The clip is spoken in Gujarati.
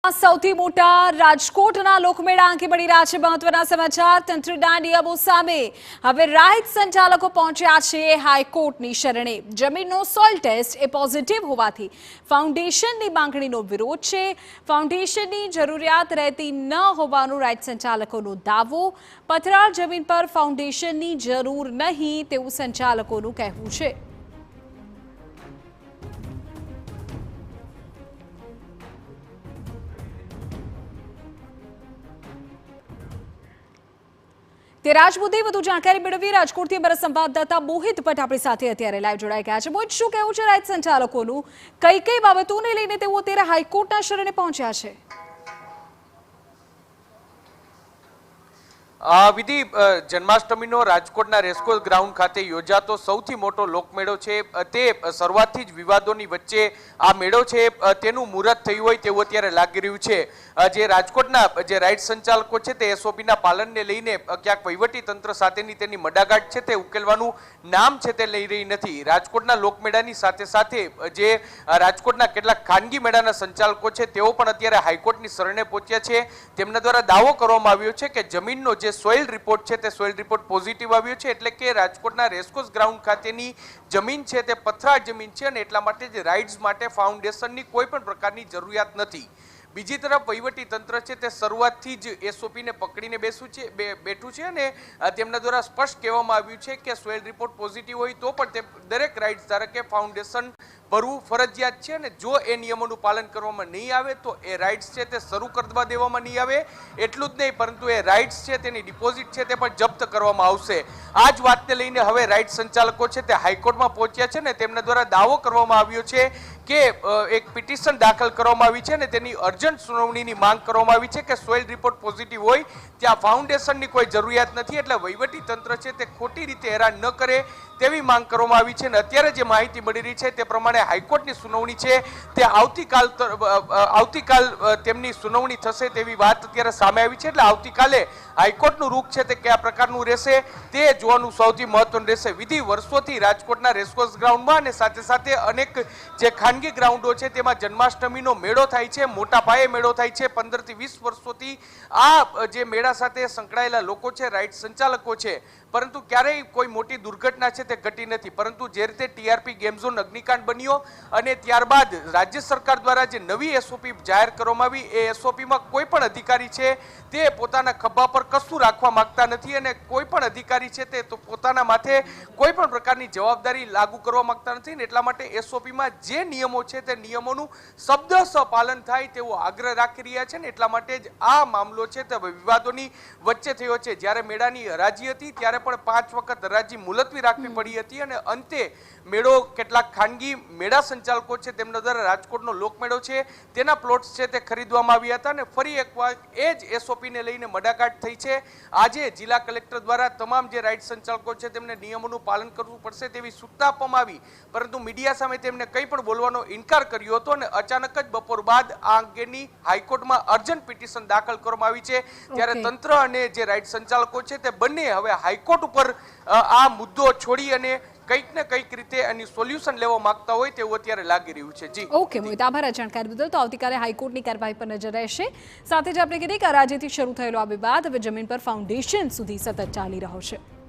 સૌથી મોટા રાજકોટના લોકમેળા આંખે પડી રહ્યા છે મહત્વના સમાચાર તંત્રના નિયમો સામે હવે રાહત સંચાલકો પહોંચ્યા છે હાઈકોર્ટની શરણે જમીનનો સોઇલ ટેસ્ટ એ પોઝિટિવ હોવાથી ફાઉન્ડેશનની માંગણીનો વિરોધ છે ફાઉન્ડેશનની જરૂરિયાત રહેતી ન હોવાનો રાહત સંચાલકોનો દાવો પથરાળ જમીન પર ફાઉન્ડેશનની જરૂર નહીં તેવું સંચાલકોનું કહેવું છે તે રાજ મુદ્દે વધુ જાણકારી મેળવી રાજકોટથી અમારા સંવાદદાતા મોહિત ભટ્ટ આપણી સાથે અત્યારે લાઈવ જોડાઈ ગયા છે મોહિત શું કહેવું છે રાહત સંચાલકોનું કઈ કઈ બાબતોને લઈને તેઓ અત્યારે હાઈકોર્ટના શરણે પહોંચ્યા છે વિધિ જન્માષ્ટમીનો રાજકોટના રેસકોર્સ ગ્રાઉન્ડ ખાતે યોજાતો સૌથી મોટો લોકમેળો છે તે શરૂઆતથી જ વિવાદોની વચ્ચે આ મેળો છે તેનું મુહૂર્ત થયું હોય તેવું અત્યારે લાગી રહ્યું છે જે રાજકોટના જે રાઇટ સંચાલકો છે તે એસઓપીના પાલનને લઈને ક્યાંક વહીવટી તંત્ર સાથેની તેની મડાગાંઠ છે તે ઉકેલવાનું નામ છે તે લઈ રહી નથી રાજકોટના લોકમેળાની સાથે સાથે જે રાજકોટના કેટલાક ખાનગી મેળાના સંચાલકો છે તેઓ પણ અત્યારે હાઈકોર્ટની શરણે પહોંચ્યા છે તેમના દ્વારા દાવો કરવામાં આવ્યો છે કે જમીનનો જે સોઇલ રિપોર્ટ છે તે સોઇલ રિપોર્ટ પોઝિટિવ આવ્યો છે એટલે કે રાજકોટના રેસકોર્સ ગ્રાઉન્ડ ખાતેની જમીન છે તે પથરાળ જમીન છે અને એટલા માટે જ રાઇડ્સ માટે ફાઉન્ડેશનની કોઈ પણ પ્રકારની જરૂરિયાત નથી બીજી તરફ વહીવટી તંત્ર છે તે શરૂઆતથી જ એસઓપીને પકડીને બેઠું છે અને તેમના દ્વારા સ્પષ્ટ કહેવામાં આવ્યું છે કે સોઇલ રિપોર્ટ પોઝિટિવ હોય તો પણ તે દરેક રાઇટ્સ ધારકે ફાઉન્ડેશન ભરવું ફરજિયાત છે અને જો એ નિયમોનું પાલન કરવામાં નહીં આવે તો એ રાઇટ્સ છે તે શરૂ કરવા દેવામાં નહીં આવે એટલું જ નહીં પરંતુ એ રાઇટ્સ છે તેની ડિપોઝિટ છે તે પણ જપ્ત કરવામાં આવશે આ જ વાતને લઈને હવે રાઇટ સંચાલકો છે તે હાઈકોર્ટમાં પહોંચ્યા છે ને તેમના દ્વારા દાવો કરવામાં આવ્યો છે કે એક પિટિશન દાખલ કરવામાં આવી છે અને તેની અર્જન્ટ સુનાવણીની માંગ કરવામાં આવી છે કે સોઇલ રિપોર્ટ પોઝિટિવ હોય ત્યાં ફાઉન્ડેશનની કોઈ જરૂરિયાત નથી એટલે વહીવટી તંત્ર છે તે ખોટી રીતે હેરાન ન કરે તેવી માંગ કરવામાં આવી છે અને અત્યારે જે માહિતી મળી રહી છે તે પ્રમાણે હાઈકોર્ટની સુનાવણી છે તે આવતીકાલ તેમની સુનાવણી થશે તેવી વાત અત્યારે સામે આવી છે એટલે આવતીકાલે હાઈકોર્ટનું રૂખ છે તે કયા પ્રકારનું રહેશે તે જોવાનું સૌથી મહત્વનું રહેશે વિધિ વર્ષોથી રાજકોટના રેસકોર્સ ગ્રાઉન્ડમાં અને સાથે સાથે અનેક જે ખાનગી ગ્રાઉન્ડો છે તેમાં જન્માષ્ટમીનો મેળો થાય છે મોટા પાયે મેળો થાય છે 15 થી 20 વર્ષોથી આ જે મેળા સાથે સંકળાયેલા લોકો છે રાઇટ સંચાલકો છે પરંતુ ક્યારેય કોઈ મોટી દુર્ઘટના છે તે ઘટી નથી પરંતુ જે રીતે ટીઆરપી ગેમ ઝોન અગ્નિકાંડ બન્યો અને ત્યારબાદ રાજ્ય સરકાર દ્વારા જે નવી એસઓપી જાહેર કરવામાં આવી એ એસઓપીમાં કોઈ પણ અધિકારી છે તે પોતાના ખભા પર કશું રાખવા માંગતા નથી અને કોઈ પણ અધિકારી છે તે પોતાના માથે કોઈ પણ પ્રકારની જવાબદારી લાગુ કરવા માંગતા નથી ને એટલા માટે એસઓપીમાં જે નિયમો છે તે નિયમોનું શબ્દશ પાલન થાય તેવો આગ્રહ રાખી રહ્યા છે ને એટલા માટે જ આ મામલો છે તે વિવાદોની વચ્ચે થયો છે જ્યારે મેળાની હરાજી હતી ત્યારે પણ 5 વખત હરાજી મુલતવી રાખવી પડી હતી અને અંતે મેળો કેટલાક ખાનગી મેળા સંચાલકો છે તેમના દ્વારા રાજકોટનો લોકમેળો છે તેના પ્લોટ્સ છે તે ખરીદવામાં આવ્યા હતા અને ફરી એકવાર એ જ એસઓપીને લઈને મડાગાંઠ થઈ છે આજે જિલ્લા કલેક્ટર દ્વારા તમામ જે રાઇટ સંચાલકો છે તેમને નિયમોનું પાલન કરવું પડશે તેવી સૂચના આપવામાં આવી પરંતુ મીડિયા સામે તેમને કંઈ પણ બોલવાનો ઇનકાર કર્યો હતો અને અચાનક જ બપોર બાદ આ અંગેની હાઈકોર્ટમાં અર્જન્ટ પિટિશન દાખલ કરવામાં આવી છે ત્યારે તંત્ર અને જે રાઇટ સંચાલકો છે તે બંને હવે હાઈકોર્ટ ઉપર આ મુદ્દો છોડી અને કંઈક ને કંઈક રીતે એની સોલ્યુશન લેવા માંગતા હોય તેવું અત્યારે લાગી રહ્યું છે જી ઓકે મોહિત આભાર જાણકારી બદલ તો આવતીકાલે હાઈકોર્ટની કાર્યવાહી પર નજર રહેશે સાથે જ આપણે કીધી કે રાજ્યથી શરૂ થયેલો આ વિવાદ હવે જમીન પર ફાઉન્ડેશન સુધી સતત ચાલી રહ્યો છે